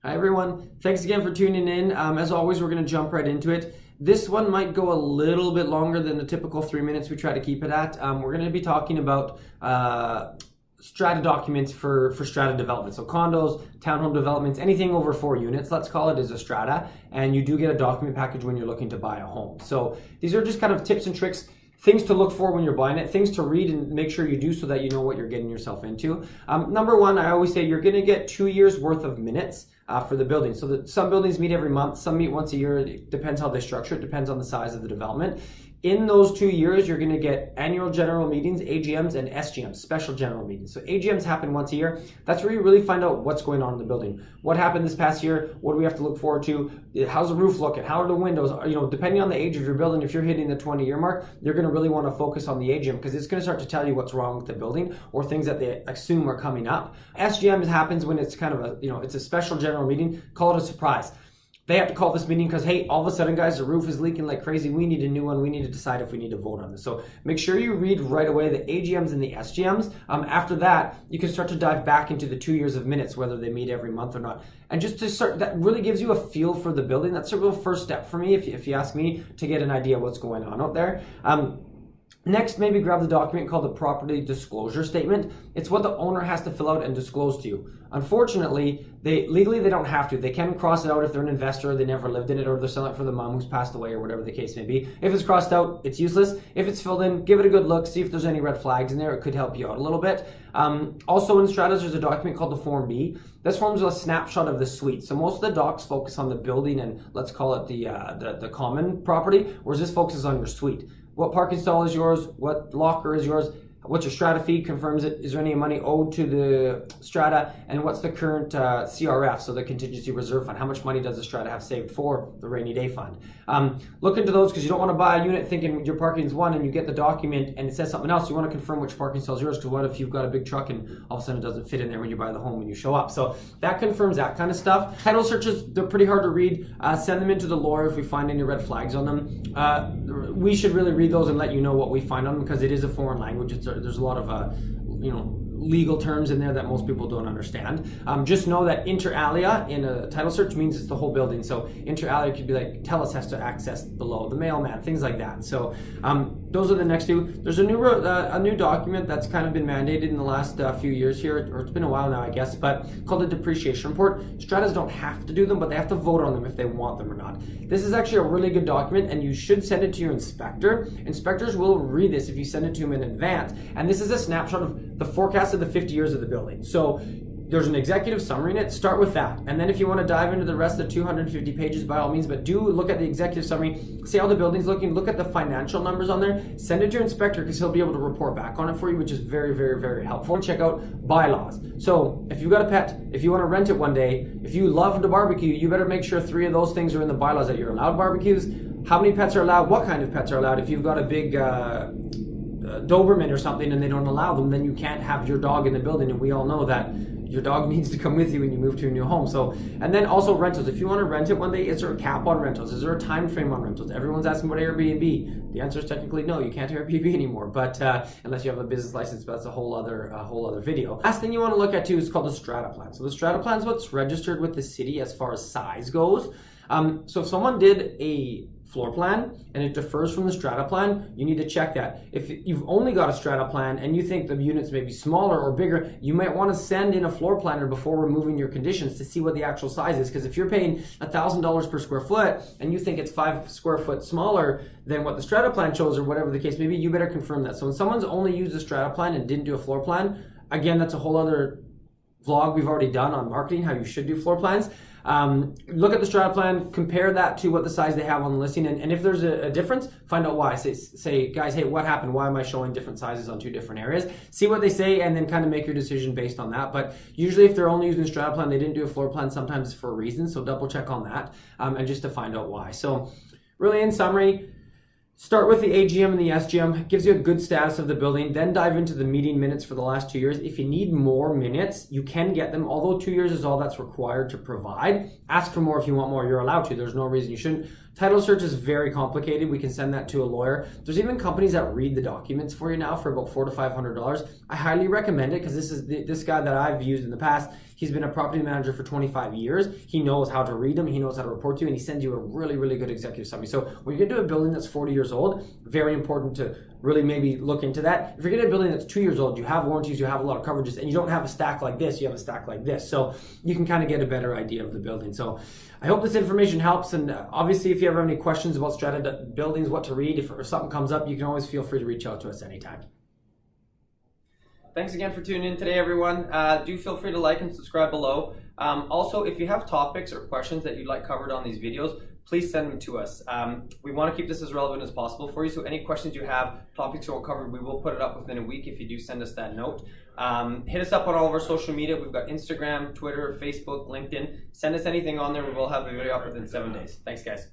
Hi everyone, thanks again for tuning in. As always, we're going to jump right into it. This one might go a little bit longer than the typical 3 minutes we try to keep it at. We're going to be talking about strata documents for strata development. So condos, townhome developments, anything over 4 units, let's call it, is a strata. And you do get a document package when you're looking to buy a home. So these are just kind of tips and tricks, things to look for when you're buying it, things to read and make sure you do so that you know what you're getting yourself into. Number one, I always say you're going to get 2 years worth of minutes for the building. So that some buildings meet every month, some meet once a year. It depends how they structure it, depends on the size of the development. In those 2 years, you're going to get annual general meetings, AGMs, and SGMs, special general meetings. So AGMs happen once a year. That's where you really find out what's going on in the building. What happened this past year? What do we have to look forward to? How's the roof looking? How are the windows? Depending on the age of your building, if you're hitting the 20-year mark, you're going to really want to focus on the AGM because it's going to start to tell you what's wrong with the building or things that they assume are coming up. SGM happens when it's kind of it's a special general meeting. Call it a surprise. They have to call this meeting because, hey, all of a sudden, guys, the roof is leaking like crazy. We need a new one. We need to decide if we need to vote on this. So make sure you read right away the AGMs and the SGMs. After that, you can start to dive back into the 2 years of minutes, whether they meet every month or not. And just to start, that really gives you a feel for the building. That's a real first step for me, if you ask me, to get an idea of what's going on out there. Next, maybe grab the document called the property disclosure statement. It's what the owner has to fill out and disclose to you. Unfortunately, legally they don't have to. They can cross it out if they're an investor or they never lived in it or they're selling it for the mom who's passed away or whatever the case may be. If it's crossed out, it's useless. If it's filled in, give it a good look, see if there's any red flags in there. It could help you out a little bit. Also in Stratas, there's a document called the Form B. This form's a snapshot of the suite. So most of the docs focus on the building and let's call it the common property, whereas this focuses on your suite. What parking stall is yours? What locker is yours? What's your strata fee? Confirms it. Is there any money owed to the strata? And what's the current CRF, so the contingency reserve fund? How much money does the strata have saved for the rainy day fund? Look into those because you don't want to buy a unit thinking your parking is one and you get the document and it says something else. You want to confirm which parking stall is yours because what if you've got a big truck and all of a sudden it doesn't fit in there when you buy the home when you show up? So that confirms that kind of stuff. Title searches, they're pretty hard to read. Send them into the lawyer if we find any red flags on them. We should really read those and let you know what we find on them because it is a foreign language. There's a lot of legal terms in there that most people don't understand. Just know that inter alia in a title search means it's the whole building. So inter alia could be like TELUS has to access below, the mailman, things like that. So those are the next two. There's a new document that's kind of been mandated in the last few years here, or it's been a while now, I guess, but called a depreciation report. Stratas don't have to do them, but they have to vote on them if they want them or not. This is actually a really good document, and you should send it to your inspector. Inspectors will read this if you send it to them in advance, and this is a snapshot of the forecast of the 50 years of the building. So there's an executive summary in it. Start with that. And then if you want to dive into the rest of the 250 pages, by all means, but do look at the executive summary, see how the building's looking, look at the financial numbers on there, send it to your inspector because he'll be able to report back on it for you, which is very, very, very helpful. Check out bylaws. So if you've got a pet, if you want to rent it one day, if you love to barbecue, you better make sure 3 of those things are in the bylaws, that you're allowed barbecues, how many pets are allowed, what kind of pets are allowed. If you've got a big Doberman or something and they don't allow them, then you can't have your dog in the building, and we all know that your dog needs to come with you when you move to a new home. So, and then also rentals. If you want to rent it one day, is there a cap on rentals? Is there a time frame on rentals? Everyone's asking about Airbnb. The answer is technically no, you can't Airbnb anymore, but unless you have a business license, but that's a whole other video. Last thing you want to look at too is called the strata plan. So the strata plan is what's registered with the city as far as size goes. So if someone did a floor plan and it differs from the strata plan, you need to check that. If you've only got a strata plan and you think the units may be smaller or bigger, you might want to send in a floor planner before removing your conditions to see what the actual size is. Because if you're paying $1,000 per square foot and you think it's 5 square foot smaller than what the strata plan shows or whatever the case may be, you better confirm that. So when someone's only used a strata plan and didn't do a floor plan, again, that's a whole other vlog we've already done on marketing, how you should do floor plans. Look at the strata plan, compare that to what the size they have on the listing, and if there's a difference, find out why. Say, guys, hey, what happened? Why am I showing different sizes on 2 different areas? See what they say, and then kind of make your decision based on that. But usually if they're only using a strata plan, they didn't do a floor plan, sometimes it's for a reason, so double check on that, and just to find out why. So really, in summary, start with the AGM and the SGM, gives you a good status of the building, then dive into the meeting minutes for the last 2 years. If you need more minutes, you can get them, although 2 years is all that's required to provide. Ask for more if you want more, you're allowed to, there's no reason you shouldn't. Title search is very complicated. We can send that to a lawyer. There's even companies that read the documents for you now for about $400 to $500. I highly recommend it because this guy that I've used in the past. He's been a property manager for 25 years. He knows how to read them. He knows how to report to you, and he sends you a really, really good executive summary. So when you get to a building that's 40 years old, very important to really maybe look into that. If you're getting a building that's 2 years old, you have warranties, you have a lot of coverages, and you don't have a stack like this, you have a stack like this. So you can kind of get a better idea of the building. So I hope this information helps. And obviously, if you ever have any questions about Strata buildings, what to read, if something comes up, you can always feel free to reach out to us anytime. Thanks again for tuning in today, everyone. Do feel free to like and subscribe below. Also, if you have topics or questions that you'd like covered on these videos, please send them to us. We want to keep this as relevant as possible for you. So any questions you have, topics you want covered, we will put it up within a week if you do send us that note. Hit us up on all of our social media. We've got Instagram, Twitter, Facebook, LinkedIn. Send us anything on there. We will have a video up within 7 days. Thanks, guys.